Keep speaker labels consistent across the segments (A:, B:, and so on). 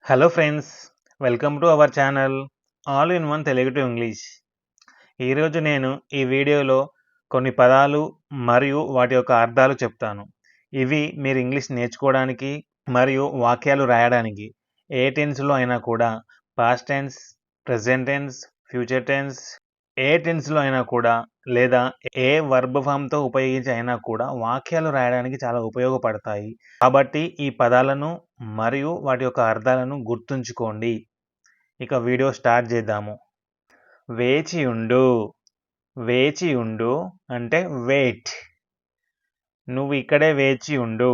A: Hello friends, welcome to our channel all in one Telugu to English. ఈరోజు నేను ఈ వీడియోలో కొన్ని పదాలు మరియు వాటి యొక్క అర్థాలు చెప్తాను. ఇవి మీరు ఇంగ్లీష్ నేర్చుకోవడానికి మరియు వాక్యాలు రాయడానికి ఏ టెన్స్లో అయినా కూడా past tense, present tense, future tense, ఏ టెన్స్లో అయినా కూడా లేదా ఏ వర్బ్ ఫామ్తో ఉపయోగించి అయినా కూడా వాక్యాలు రాయడానికి చాలా ఉపయోగపడతాయి. కాబట్టి ఈ పదాలను మరియు వాటి యొక్క అర్థాలను గుర్తుంచుకోండి. ఇక వీడియో స్టార్ట్ చేద్దాము. వేచి ఉండు. వేచి ఉండు అంటే వెయిట్. నువ్వు ఇక్కడే వేచి ఉండు.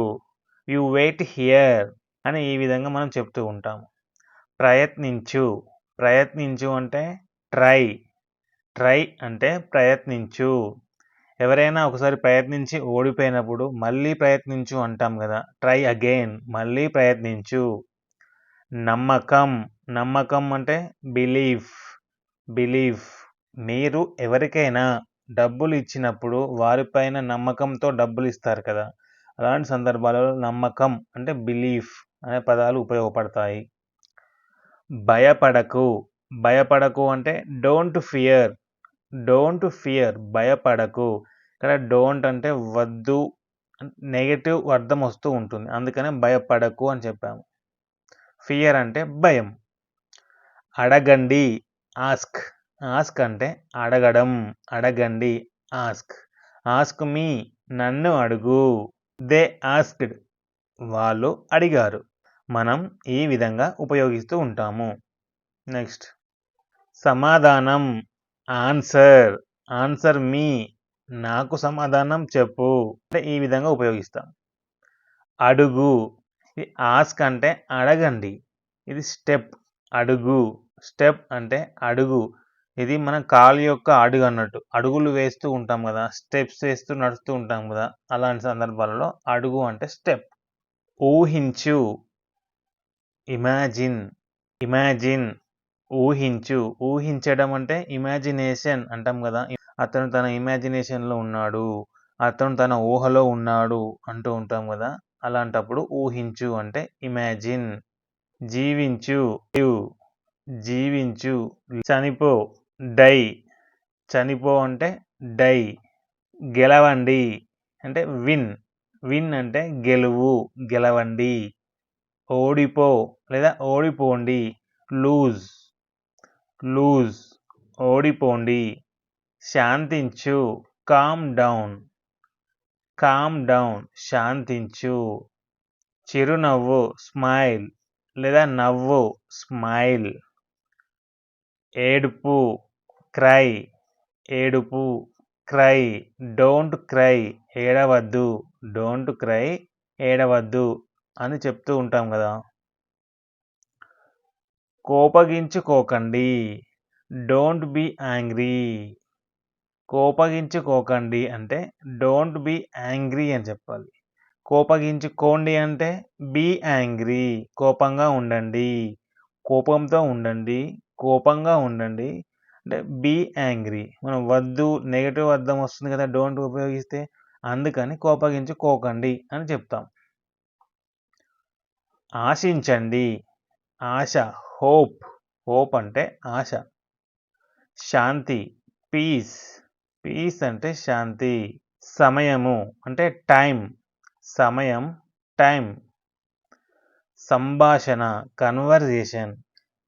A: యు వెయిట్ హియర్ అని ఈ విధంగా మనం చెప్తూ ఉంటాము. ప్రయత్నించు. ప్రయత్నించు అంటే ట్రై. ట్రై అంటే ప్రయత్నించు. ఎవరైనా ఒకసారి ప్రయత్నించి ఓడిపోయినప్పుడు మళ్ళీ ప్రయత్నించు అంటాం కదా. ట్రై అగైన్, మళ్ళీ ప్రయత్నించు. నమ్మకం. నమ్మకం అంటే బిలీఫ్. బిలీఫ్. మీరు ఎవరికైనా డబ్బులు ఇచ్చినప్పుడు వారిపైన నమ్మకంతో డబ్బులు ఇస్తారు కదా. అలాంటి సందర్భాలలో నమ్మకం అంటే బిలీఫ్ అనే పదాలు ఉపయోగపడతాయి. భయపడకు. భయపడకు అంటే డోంట్ ఫియర్. డోంట్ ఫియర్, భయపడకు. ఇక్కడ డోంట్ అంటే వద్దు, నెగటివ్ అర్థం వస్తూ ఉంటుంది, అందుకనే భయపడకు అని చెప్పాము. ఫియర్ అంటే భయం. అడగండి. ఆస్క్. ఆస్క్ అంటే అడగడం. అడగండి. ఆస్క్. ఆస్క్ మీ, నన్ను అడుగు. దే ఆస్క్డ్, వాళ్ళు అడిగారు. మనం ఈ విధంగా ఉపయోగిస్తూ ఉంటాము. నెక్స్ట్, సమాధానం. ఆన్సర్. ఆన్సర్ మీ, నాకు సమాధానం చెప్పు అంటే ఈ విధంగా ఉపయోగిస్తాం. అడుగు. ఇది ఆస్క్ అంటే అడగండి. ఇది స్టెప్. అడుగు. స్టెప్ అంటే అడుగు. ఇది మన కాలు యొక్క అడుగు అన్నట్టు. అడుగులు వేస్తూ ఉంటాం కదా, స్టెప్స్ వేస్తూ నడుస్తూ ఉంటాం కదా, అలాంటి సందర్భాలలో అడుగు అంటే స్టెప్. ఊహించు. ఇమాజిన్. ఇమాజిన్, ఊహించు. ఊహించడం అంటే ఇమాజినేషన్ అంటాం కదా. అతను తన ఇమాజినేషన్లో ఉన్నాడు, అతను తన ఊహలో ఉన్నాడు అంటూ ఉంటాం కదా. అలాంటప్పుడు ఊహించు అంటే ఇమాజిన్. జీవించు. జీవించు. చనిపో. డై. చనిపో అంటే డై. గెలవండి అంటే విన్. విన్ అంటే గెలువు, గెలవండి. ఓడిపో లేదా ఓడిపోండి. లూజ్. లూజ్, ఓడిపోండి. శాంతించు. Calm down. కామ్ డౌన్, శాంతించు. చిరునవ్వు. స్మైల్ లేదా నవ్వు. స్మైల్. ఏడుపు. క్రై. ఏడుపు. క్రై. డోంట్ క్రై, ఏడవద్దు. డోంట్ క్రై, ఏడవద్దు అని చెప్తూ ఉంటాం కదా. కోపగించుకోకండి. Don't be angry. కోపగించుకోకండి అంటే డోంట్ బీ యాంగ్రీ అని చెప్పాలి. కోపగించుకోండి అంటే బీ యాంగ్రీ, కోపంగా ఉండండి. కోపంతో ఉండండి, కోపంగా ఉండండి అంటే బీ యాంగ్రీ. మనం వద్దు, నెగటివ్ అర్థం వస్తుంది కదా డోంట్ ఉపయోగిస్తే, అందుకని కోపగించుకోకండి అని చెప్తాం. ఆశించండి. ఆశ. హోప్. హోప్ అంటే ఆశ. శాంతి. పీస్. పీస్ అంటే శాంతి. సమయము అంటే టైం. సమయం, టైం. సంభాషణ. కన్వర్జేషన్.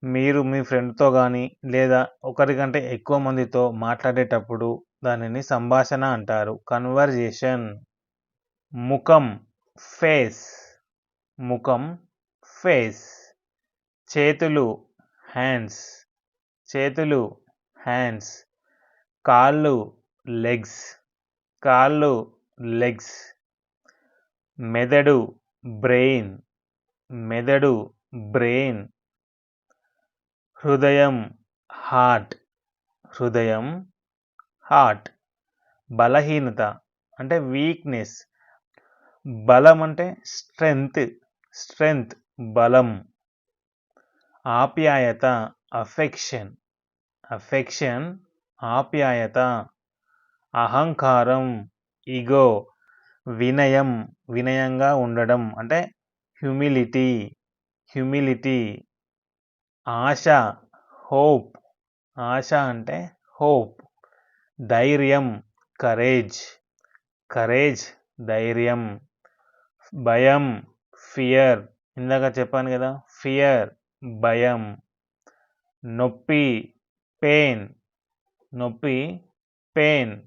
A: మీరు మీ ఫ్రెండ్తో కానీ లేదా ఒకరికంటే ఎక్కువ మందితో మాట్లాడేటప్పుడు దానిని సంభాషణ అంటారు, కన్వర్జేషన్. ముఖం. ఫేస్. ముఖం, ఫేస్. చేతులు. హ్యాండ్స్. చేతులు, హ్యాండ్స్. కాళ్ళు. లెగ్స్. కాళ్ళు, లెగ్స్. మెదడు. బ్రెయిన్. మెదడు, బ్రెయిన్. హృదయం. హార్ట్. హృదయం, హార్ట్. బలహీనత అంటే వీక్నెస్. బలం అంటే స్ట్రెంగ్త్. స్ట్రెంగ్త్, బలం. ఆప్యాయత. అఫెక్షన్. అఫెక్షన్, ఆప్యాయత. అహంకారం. ఈగో. వినయం. వినయంగా ఉండడం అంటే హ్యూమిలిటీ. హ్యూమిలిటీ. ఆశ, హోప్. ఆశ అంటే హోప్. ధైర్యం, కరేజ్. కరేజ్, ధైర్యం. భయం, ఫియర్. ఇందాక చెప్పాను కదా, ఫియర్, భయం. నొప్పి, పెయిన్. నొప్పి, పెయిన్.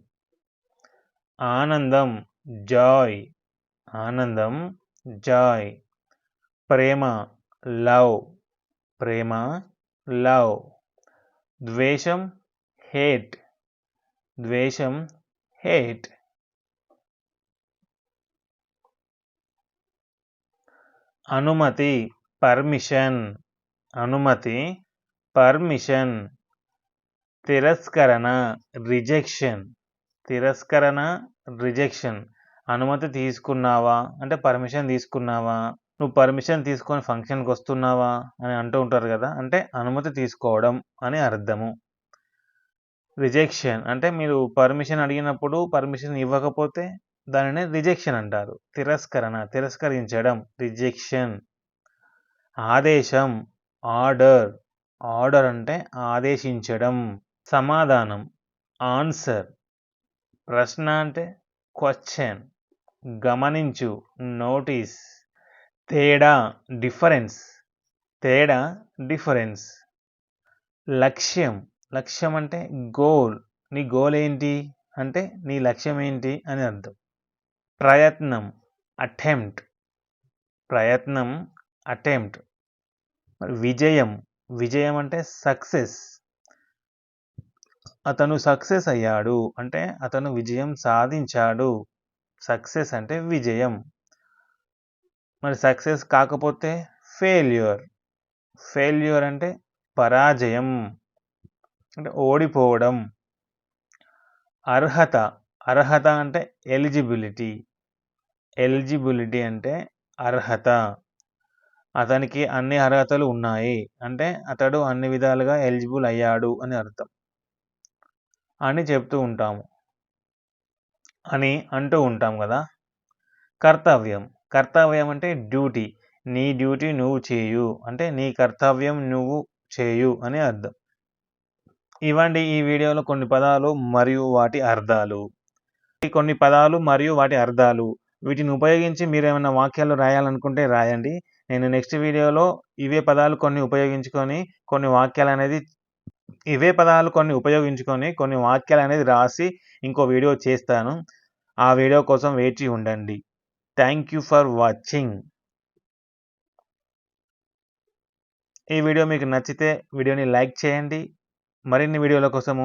A: ఆనందం, జాయ్. ఆనందం, జాయ్. ప్రేమ, లవ్. ప్రేమ, లవ్. ద్వేషం, హేట్. ద్వేషం, హేట్. అనుమతి, పర్మిషన్. అనుమతి, పర్మిషన్. తిరస్కరణ, రిజెక్షన్. తిరస్కరణ, రిజెక్షన్. అనుమతి తీసుకున్నావా అంటే పర్మిషన్ తీసుకున్నావా, నువ్వు పర్మిషన్ తీసుకొని ఫంక్షన్కి వస్తున్నావా అని అంటూ ఉంటారు కదా, అంటే అనుమతి తీసుకోవడం అని అర్థము. రిజెక్షన్ అంటే మీరు పర్మిషన్ అడిగినప్పుడు పర్మిషన్ ఇవ్వకపోతే దానిని రిజెక్షన్ అంటారు. తిరస్కరణ, తిరస్కరించడం, రిజెక్షన్. ఆదేశం, ఆర్డర్. ఆర్డర్ అంటే ఆదేశించడం. సమాధానం, ఆన్సర్. ప్రశ్న అంటే క్వశ్చన్. గమనించు, నోటీస్. తేడా, డిఫరెన్స్. తేడా, డిఫరెన్స్. లక్ష్యం. లక్ష్యం అంటే గోల్. నీ గోల్ ఏంటి అంటే నీ లక్ష్యం ఏంటి అని అర్థం. ప్రయత్నం, అటెంప్ట్. ప్రయత్నం, అటెంప్ట్. విజయం. విజయం అంటే సక్సెస్. అతను సక్సెస్ అయ్యాడు అంటే అతను విజయం సాధించాడు. సక్సెస్ అంటే విజయం. మరి సక్సెస్ కాకపోతే ఫెయిల్యూర్. ఫెయిల్యూర్ అంటే పరాజయం అంటే ఓడిపోవడం. అర్హత. అర్హత అంటే ఎలిజిబిలిటీ. ఎలిజిబిలిటీ అంటే అర్హత. అతనికి అన్ని అర్హతలు ఉన్నాయి అంటే అతడు అన్ని విధాలుగా ఎలిజిబుల్ అయ్యాడు అని అర్థం అని చెప్తూ ఉంటాము, అని అంటూ ఉంటాం కదా. కర్తవ్యం. కర్తవ్యం అంటే డ్యూటీ. నీ డ్యూటీ నువ్వు చేయు అంటే నీ కర్తవ్యం నువ్వు చేయు అని అర్థం. ఇవ్వండి ఈ వీడియోలో కొన్ని పదాలు మరియు వాటి అర్థాలు. కొన్ని పదాలు మరియు వాటి అర్థాలు. వీటిని ఉపయోగించి మీరు ఏమైనా వాక్యాలు రాయాలనుకుంటే రాయండి. నేను నెక్స్ట్ వీడియోలో ఇవే పదాలు కొన్ని ఉపయోగించుకొని కొన్ని వాక్యాలు అనేది రాసి ఇంకో వీడియో చేస్తాను. ఆ వీడియో కోసం వేచి ఉండండి. Thank you for watching. ఈ వీడియో మీకు నచ్చితే వీడియోని లైక్ చేయండి. మరిన్ని వీడియోల కోసము